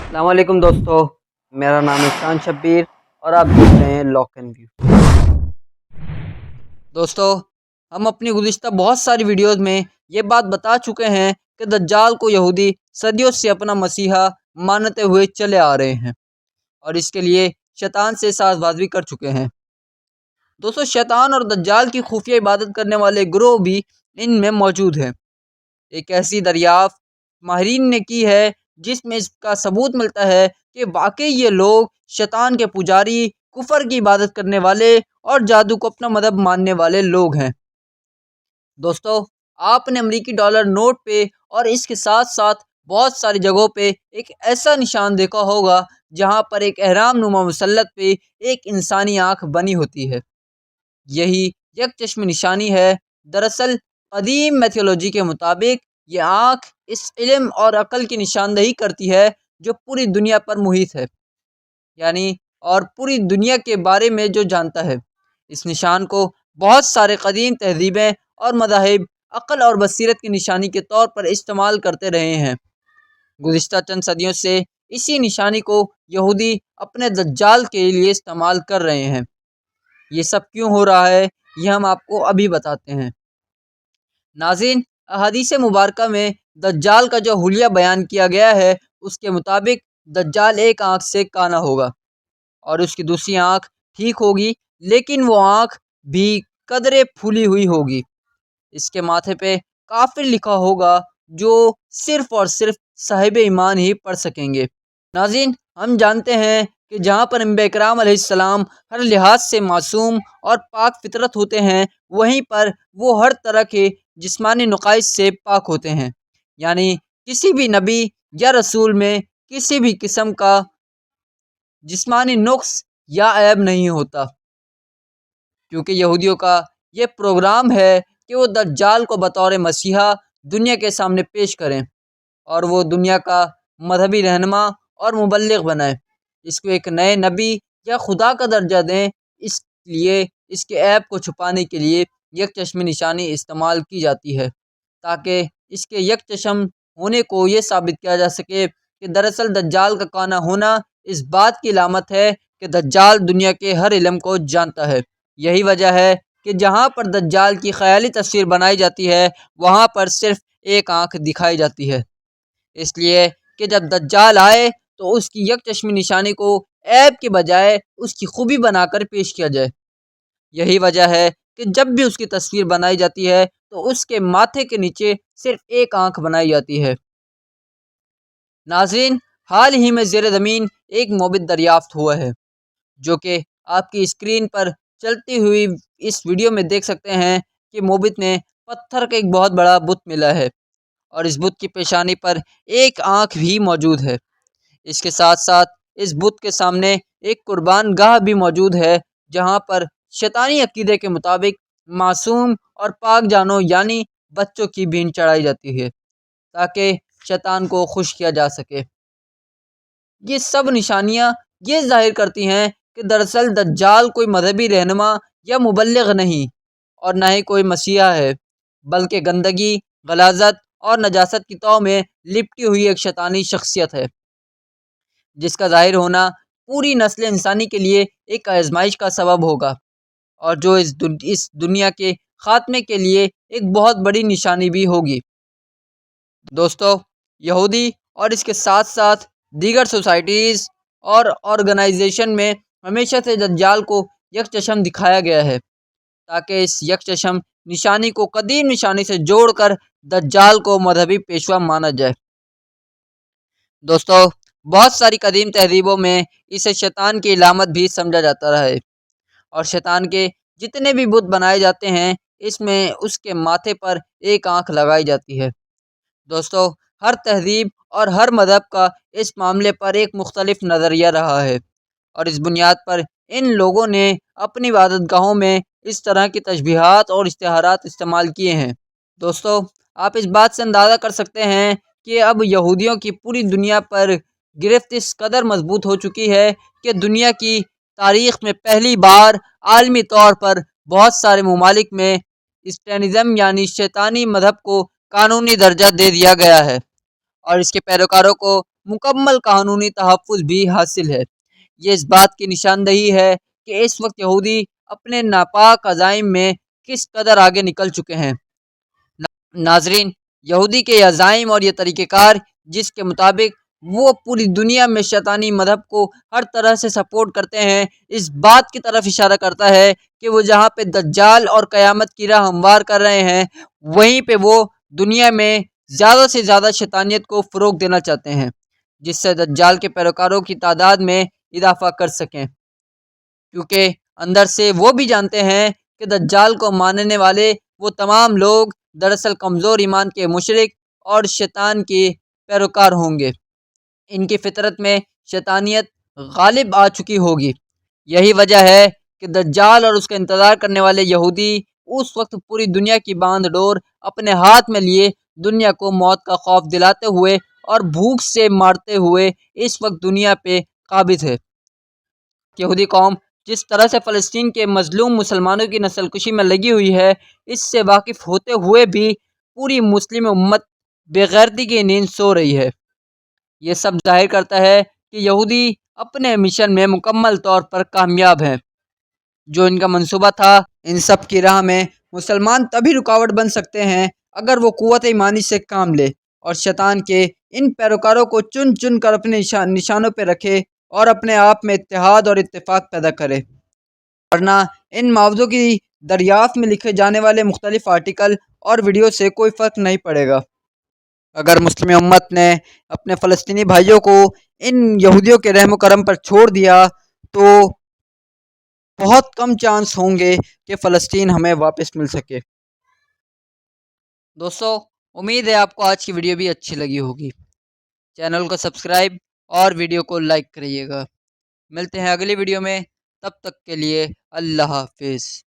السلام علیکم دوستو، میرا نام ہے شان شبیر اور آپ دیکھ رہے ہیں لاک اینڈ ویو۔ دوستو، ہم اپنی گزشتہ بہت ساری ویڈیوز میں یہ بات بتا چکے ہیں کہ دجال کو یہودی صدیوں سے اپنا مسیحا مانتے ہوئے چلے آ رہے ہیں اور اس کے لیے شیطان سے ساز بازی کر چکے ہیں۔ دوستو، شیطان اور دجال کی خفیہ عبادت کرنے والے گروہ بھی ان میں موجود ہیں۔ ایک ایسی دریافت ماہرین نے کی ہے جس میں اس کا ثبوت ملتا ہے کہ واقعی یہ لوگ شیطان کے پجاری، کفر کی عبادت کرنے والے اور جادو کو اپنا مذہب ماننے والے لوگ ہیں۔ دوستو، آپ نے امریکی ڈالر نوٹ پہ اور اس کے ساتھ ساتھ بہت ساری جگہوں پہ ایک ایسا نشان دیکھا ہوگا جہاں پر ایک اہرام نما مسلط پہ ایک انسانی آنکھ بنی ہوتی ہے۔ یہی یک چشم نشانی ہے۔ دراصل قدیم میتھولوجی کے مطابق یہ آنکھ اس علم اور عقل کی نشاندہی کرتی ہے جو پوری دنیا پر محیط ہے، یعنی اور پوری دنیا کے بارے میں جو جانتا ہے۔ اس نشان کو بہت سارے قدیم تہذیبیں اور مذاہب عقل اور بصیرت کی نشانی کے طور پر استعمال کرتے رہے ہیں۔ گزشتہ چند صدیوں سے اسی نشانی کو یہودی اپنے دجال کے لیے استعمال کر رہے ہیں۔ یہ سب کیوں ہو رہا ہے، یہ ہم آپ کو ابھی بتاتے ہیں۔ ناظرین، احادیث مبارکہ میں دجال کا جو حلیہ بیان کیا گیا ہے اس کے مطابق دجال ایک آنکھ سے کانا ہوگا اور اس کی دوسری آنکھ ٹھیک ہوگی، لیکن وہ آنکھ بھی قدرے پھولی ہوئی ہوگی۔ اس کے ماتھے پہ کافر لکھا ہوگا جو صرف اور صرف صاحب ایمان ہی پڑھ سکیں گے۔ ناظرین، ہم جانتے ہیں کہ جہاں پر انبیاء کرام علیہ السلام ہر لحاظ سے معصوم اور پاک فطرت ہوتے ہیں، وہیں پر وہ ہر طرح کے جسمانی نقائص سے پاک ہوتے ہیں، یعنی کسی بھی نبی یا رسول میں کسی بھی قسم کا جسمانی نقص یا عیب نہیں ہوتا، کیونکہ یہودیوں کا یہ پروگرام ہے کہ وہ دجال کو بطور مسیحا دنیا کے سامنے پیش کریں اور وہ دنیا کا مذہبی رہنما اور مبلغ بنائیں، اس کو ایک نئے نبی یا خدا کا درجہ دیں۔ اس لیے اس کے عیب کو چھپانے کے لیے یک چشمی نشانی استعمال کی جاتی ہے تاکہ اس کے یک چشم ہونے کو یہ ثابت کیا جا سکے کہ دراصل دجال کا کانا ہونا اس بات کی علامت ہے کہ دجال دنیا کے ہر علم کو جانتا ہے۔ یہی وجہ ہے کہ جہاں پر دجال کی خیالی تصویر بنائی جاتی ہے وہاں پر صرف ایک آنکھ دکھائی جاتی ہے، اس لیے کہ جب دجال آئے تو اس کی یک چشمی نشانی کو عیب کے بجائے اس کی خوبی بنا کر پیش کیا جائے۔ یہی وجہ ہے کہ جب بھی اس کی تصویر بنائی جاتی ہے تو اس کے ماتھے کے نیچے صرف ایک آنکھ بنائی جاتی ہے۔ ناظرین، حال ہی میں زیر زمین ایک موبت دریافت ہوا ہے جو کہ آپ کی اسکرین پر چلتی ہوئی اس ویڈیو میں دیکھ سکتے ہیں کہ موبت نے پتھر کا ایک بہت بڑا بت ملا ہے اور اس بت کی پیشانی پر ایک آنکھ بھی موجود ہے۔ اس کے ساتھ ساتھ اس بت کے سامنے ایک قربان گاہ بھی موجود ہے جہاں پر شیطانی عقیدے کے مطابق معصوم اور پاک جانوں یعنی بچوں کی بین چڑھائی جاتی ہے تاکہ شیطان کو خوش کیا جا سکے۔ یہ سب نشانیاں یہ ظاہر کرتی ہیں کہ دراصل دجال کوئی مذہبی رہنما یا مبلغ نہیں اور نہ ہی کوئی مسیحا ہے، بلکہ گندگی، غلاظت اور نجاست کی طو میں لپٹی ہوئی ایک شیطانی شخصیت ہے جس کا ظاہر ہونا پوری نسل انسانی کے لیے ایک آزمائش کا سبب ہوگا اور جو اس دنیا کے خاتمے کے لیے ایک بہت بڑی نشانی بھی ہوگی۔ دوستو، یہودی اور اس کے ساتھ ساتھ دیگر سوسائٹیز اور آرگنائزیشن میں ہمیشہ سے دجال کو یک چشم دکھایا گیا ہے تاکہ اس یک چشم نشانی کو قدیم نشانی سے جوڑ کر دجال کو مذہبی پیشوا مانا جائے۔ دوستو، بہت ساری قدیم تہذیبوں میں اسے شیطان کی علامت بھی سمجھا جاتا رہا ہے اور شیطان کے جتنے بھی بت بنائے جاتے ہیں اس میں اس کے ماتھے پر ایک آنکھ لگائی جاتی ہے۔ دوستو، ہر تہذیب اور ہر مذہب کا اس معاملے پر ایک مختلف نظریہ رہا ہے اور اس بنیاد پر ان لوگوں نے اپنی عبادت گاہوں میں اس طرح کی تشبیہات اور اشتہارات استعمال کیے ہیں۔ دوستو، آپ اس بات سے اندازہ کر سکتے ہیں کہ اب یہودیوں کی پوری دنیا پر گرفت اس قدر مضبوط ہو چکی ہے کہ دنیا کی تاریخ میں پہلی بار عالمی طور پر بہت سارے ممالک میں اسٹینزم یعنی شیطانی مذہب کو قانونی درجہ دے دیا گیا ہے اور اس کے پیروکاروں کو مکمل قانونی تحفظ بھی حاصل ہے۔ یہ اس بات کی نشاندہی ہے کہ اس وقت یہودی اپنے ناپاک عزائم میں کس قدر آگے نکل چکے ہیں۔ ناظرین، یہودی کے عزائم اور یہ طریقہ کار جس کے مطابق وہ پوری دنیا میں شیطانی مذہب کو ہر طرح سے سپورٹ کرتے ہیں، اس بات کی طرف اشارہ کرتا ہے کہ وہ جہاں پہ دجال اور قیامت کی راہ ہموار کر رہے ہیں، وہیں پہ وہ دنیا میں زیادہ سے زیادہ شیطانیت کو فروغ دینا چاہتے ہیں، جس سے دجال کے پیروکاروں کی تعداد میں اضافہ کر سکیں، کیونکہ اندر سے وہ بھی جانتے ہیں کہ دجال کو ماننے والے وہ تمام لوگ دراصل کمزور ایمان کے مشرک اور شیطان کے پیروکار ہوں گے۔ ان کی فطرت میں شیطانیت غالب آ چکی ہوگی۔ یہی وجہ ہے کہ دجال اور اس کا انتظار کرنے والے یہودی اس وقت پوری دنیا کی باندھ ڈور اپنے ہاتھ میں لیے دنیا کو موت کا خوف دلاتے ہوئے اور بھوک سے مارتے ہوئے اس وقت دنیا پہ قابض ہے۔ یہودی قوم جس طرح سے فلسطین کے مظلوم مسلمانوں کی نسل کشی میں لگی ہوئی ہے، اس سے واقف ہوتے ہوئے بھی پوری مسلم امت بے غیرتی کی نیند سو رہی ہے۔ یہ سب ظاہر کرتا ہے کہ یہودی اپنے مشن میں مکمل طور پر کامیاب ہیں۔ جو ان کا منصوبہ تھا، ان سب کی راہ میں مسلمان تبھی رکاوٹ بن سکتے ہیں اگر وہ قوت ایمانی سے کام لے اور شیطان کے ان پیروکاروں کو چن چن کر اپنے نشانوں پہ رکھے اور اپنے آپ میں اتحاد اور اتفاق پیدا کرے، ورنہ ان معاوضوں کی دریافت میں لکھے جانے والے مختلف آرٹیکل اور ویڈیو سے کوئی فرق نہیں پڑے گا۔ اگر مسلم امت نے اپنے فلسطینی بھائیوں کو ان یہودیوں کے رحم و کرم پر چھوڑ دیا تو بہت کم چانس ہوں گے کہ فلسطین ہمیں واپس مل سکے۔ دوستو، امید ہے آپ کو آج کی ویڈیو بھی اچھی لگی ہوگی۔ چینل کو سبسکرائب اور ویڈیو کو لائک کریے گا۔ ملتے ہیں اگلی ویڈیو میں، تب تک کے لیے اللہ حافظ۔